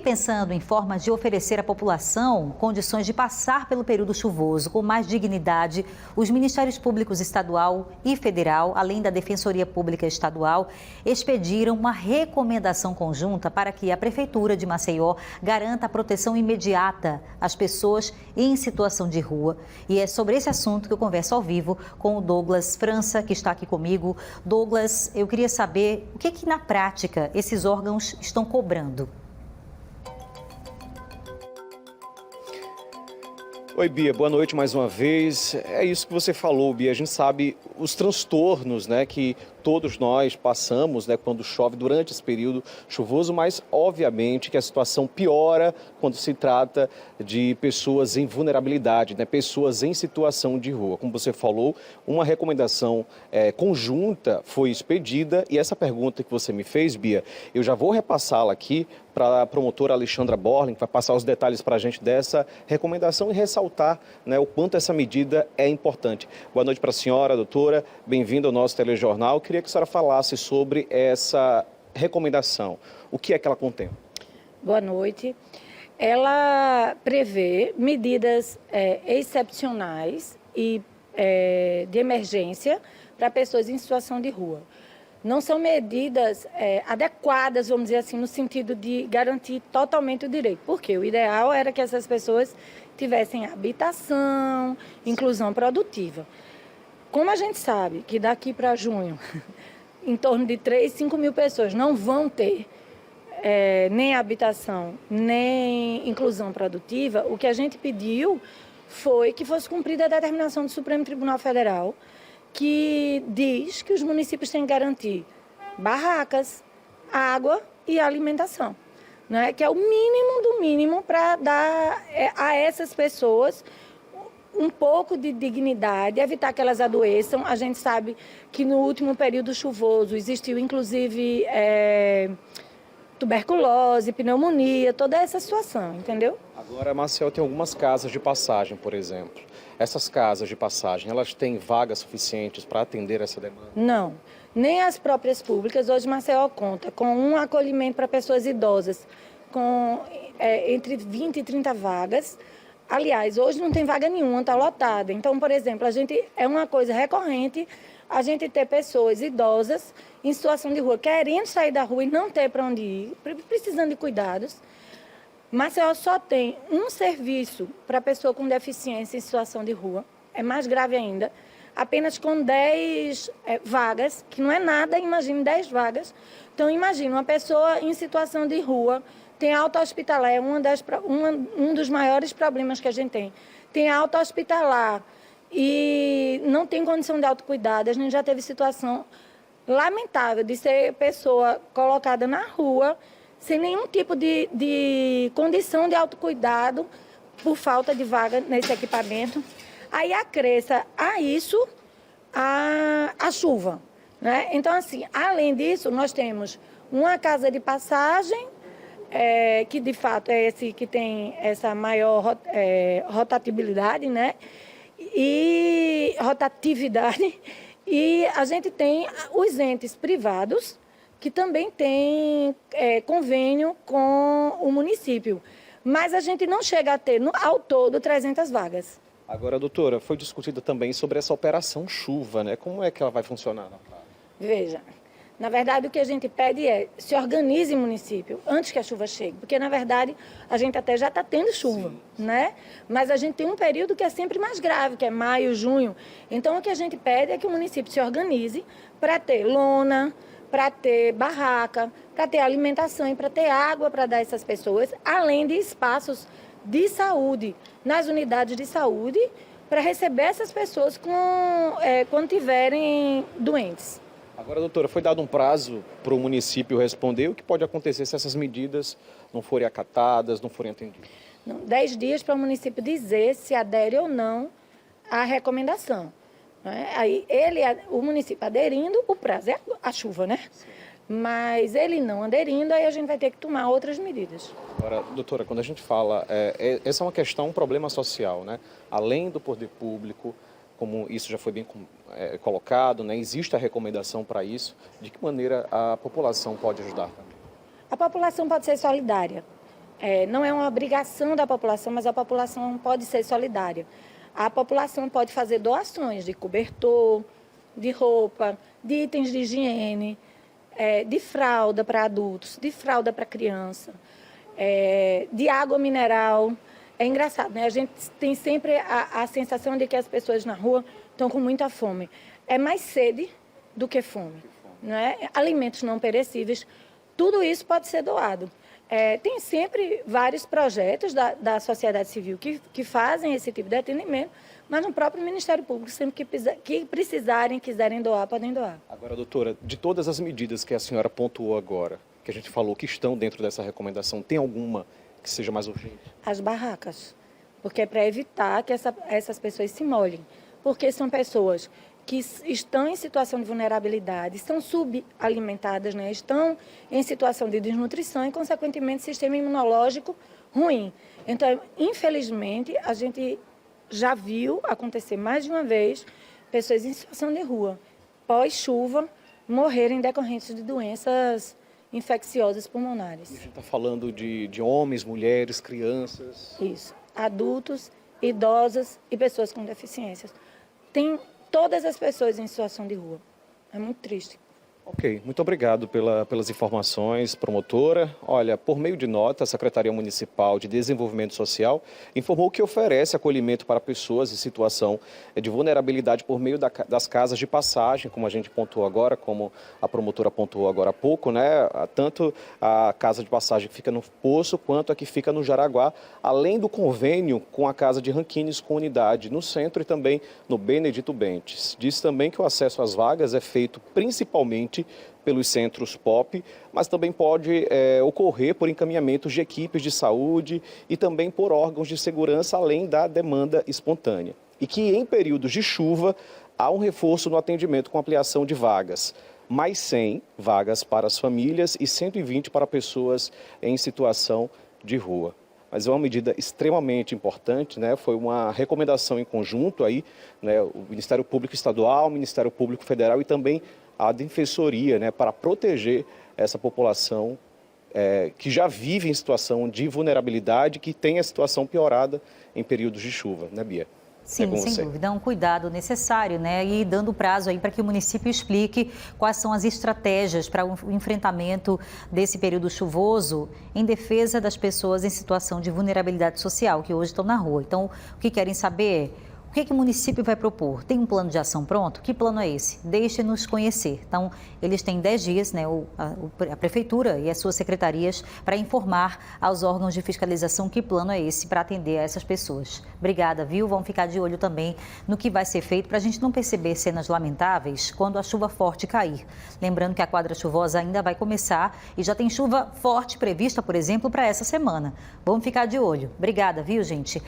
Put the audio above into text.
pensando em formas de oferecer à população condições de passar pelo período chuvoso com mais dignidade, os Ministérios Públicos Estadual e Federal, além da Defensoria Pública Estadual, expediram uma recomendação conjunta para que a Prefeitura de Maceió garanta a proteção imediata às pessoas em situação de rua. E é sobre esse assunto que eu converso ao vivo com o Douglas França, que está aqui comigo. Douglas, eu queria saber o que na prática esses órgãos estão cobrando. Oi, Bia, boa noite mais uma vez. É isso que você falou, Bia. A gente sabe os transtornos, né, que todos nós passamos, né, quando chove durante esse período chuvoso, mas obviamente que a situação piora quando se trata de pessoas em vulnerabilidade, né, pessoas em situação de rua. Como você falou, uma recomendação conjunta foi expedida e essa pergunta que você me fez, Bia, eu já vou repassá-la aqui para a promotora Alexandra Borling, que vai passar os detalhes para a gente dessa recomendação e ressaltar, né, o quanto essa medida é importante. Boa noite para a senhora, doutora. Bem-vinda ao nosso telejornal. Queria que a senhora falasse sobre essa recomendação. O que é que ela contém? Boa noite. Ela prevê medidas excepcionais e de emergência para pessoas em situação de rua. Não são medidas adequadas, vamos dizer assim, no sentido de garantir totalmente o direito. Porque o ideal era que essas pessoas tivessem habitação, inclusão produtiva. Como a gente sabe que daqui para junho, em torno de 5 mil pessoas não vão ter nem habitação, nem inclusão produtiva, o que a gente pediu foi que fosse cumprida a determinação do Supremo Tribunal Federal, que diz que os municípios têm que garantir barracas, água e alimentação, né? Que é o mínimo do mínimo para dar a essas pessoas um pouco de dignidade, evitar que elas adoeçam. A gente sabe que no último período chuvoso existiu, inclusive, tuberculose, pneumonia, toda essa situação, entendeu? Agora, Maceió tem algumas casas de passagem, por exemplo. Essas casas de passagem, elas têm vagas suficientes para atender essa demanda? Não, nem as próprias públicas. Hoje Maceió conta com um acolhimento para pessoas idosas, com entre 20 e 30 vagas. Aliás, hoje não tem vaga nenhuma, está lotada. Então, por exemplo, é uma coisa recorrente a gente ter pessoas idosas em situação de rua, querendo sair da rua e não ter para onde ir, precisando de cuidados. Maceió só tem um serviço para pessoa com deficiência em situação de rua, é mais grave ainda, apenas com 10 vagas, que não é nada, imagine 10 vagas. Então, imagine uma pessoa em situação de rua, tem alta hospitalar, é um dos maiores problemas que a gente tem. Tem alta hospitalar e não tem condição de autocuidado. A gente já teve situação lamentável de ser pessoa colocada na rua sem nenhum tipo de condição de autocuidado por falta de vaga nesse equipamento. Aí acresça a isso a chuva, né? Então, assim, além disso, nós temos uma casa de passagem, que de fato é esse que tem essa maior rotatividade, né? E rotatividade. E a gente tem os entes privados, que também têm convênio com o município. Mas a gente não chega a ter, ao todo, 300 vagas. Agora, doutora, foi discutida também sobre essa operação chuva, né? Como é que ela vai funcionar na prática? Veja, na verdade, o que a gente pede é se organize o município antes que a chuva chegue. Porque, na verdade, a gente até já está tendo chuva, né? Mas a gente tem um período que é sempre mais grave, que é maio, junho. Então, o que a gente pede é que o município se organize para ter lona, para ter barraca, para ter alimentação e para ter água para dar a essas pessoas, além de espaços de saúde, nas unidades de saúde, para receber essas pessoas quando tiverem doentes. Agora, doutora, foi dado um prazo para o município responder. O que pode acontecer se essas medidas não forem acatadas, não forem atendidas? 10 dias para o município dizer se adere ou não à recomendação. Aí o município aderindo, o prazo é a chuva, né? Sim. Mas ele não aderindo, aí a gente vai ter que tomar outras medidas. Agora, doutora, quando a gente fala, essa é uma questão, um problema social, né? Além do poder público, como isso já foi bem colocado, né? Existe a recomendação para isso. De que maneira a população pode ajudar também? A população pode ser solidária. não é uma obrigação da população, mas a população pode ser solidária. A população pode fazer doações de cobertor, de roupa, de itens de higiene, de fralda para adultos, de fralda para criança, de água mineral. É engraçado, né? A gente tem sempre a sensação de que as pessoas na rua estão com muita fome. É mais sede do que fome, né? Alimentos não perecíveis, tudo isso pode ser doado. Tem sempre vários projetos da sociedade civil que fazem esse tipo de atendimento, mas no próprio Ministério Público, sempre que precisarem, quiserem doar, podem doar. Agora, doutora, de todas as medidas que a senhora pontuou agora, que a gente falou que estão dentro dessa recomendação, tem alguma que seja mais urgente? As barracas, porque é para evitar que essas pessoas se molhem, porque são pessoas que estão em situação de vulnerabilidade, estão subalimentadas, né? Estão em situação de desnutrição e, consequentemente, sistema imunológico ruim. Então, infelizmente, a gente já viu acontecer mais de uma vez pessoas em situação de rua, pós-chuva, morrerem decorrentes de doenças infecciosas pulmonares. A gente está falando de homens, mulheres, crianças. Isso, adultos, idosos e pessoas com deficiências. Tem todas as pessoas em situação de rua. É muito triste. Ok, muito obrigado pelas informações, promotora. Olha, por meio de nota, a Secretaria Municipal de Desenvolvimento Social informou que oferece acolhimento para pessoas em situação de vulnerabilidade por meio das casas de passagem, como a gente pontuou agora, como a promotora pontuou agora há pouco, né? Tanto a casa de passagem que fica no Poço, quanto a que fica no Jaraguá, além do convênio com a casa de Rankines com unidade no centro e também no Benedito Bentes. Diz também que o acesso às vagas é feito principalmente pelos centros POP, mas também pode ocorrer por encaminhamentos de equipes de saúde e também por órgãos de segurança, além da demanda espontânea. E que em períodos de chuva há um reforço no atendimento com ampliação de vagas. Mais 100 vagas para as famílias e 120 para pessoas em situação de rua. Mas é uma medida extremamente importante, né? Foi uma recomendação em conjunto aí, né? O Ministério Público Estadual, o Ministério Público Federal e também a Defensoria, né? Para proteger essa população que já vive em situação de vulnerabilidade, que tem a situação piorada em períodos de chuva, né, Bia? Sim, sem dúvida, é um cuidado necessário, né? E dando prazo aí para que o município explique quais são as estratégias para o enfrentamento desse período chuvoso em defesa das pessoas em situação de vulnerabilidade social, que hoje estão na rua. Então, o que querem saber? O que o município vai propor? Tem um plano de ação pronto? Que plano é esse? Deixe-nos conhecer. Então, eles têm 10 dias, né, a Prefeitura e as suas secretarias, para informar aos órgãos de fiscalização que plano é esse para atender a essas pessoas. Obrigada, viu? Vamos ficar de olho também no que vai ser feito para a gente não perceber cenas lamentáveis quando a chuva forte cair. Lembrando que a quadra chuvosa ainda vai começar e já tem chuva forte prevista, por exemplo, para essa semana. Vamos ficar de olho. Obrigada, viu, gente?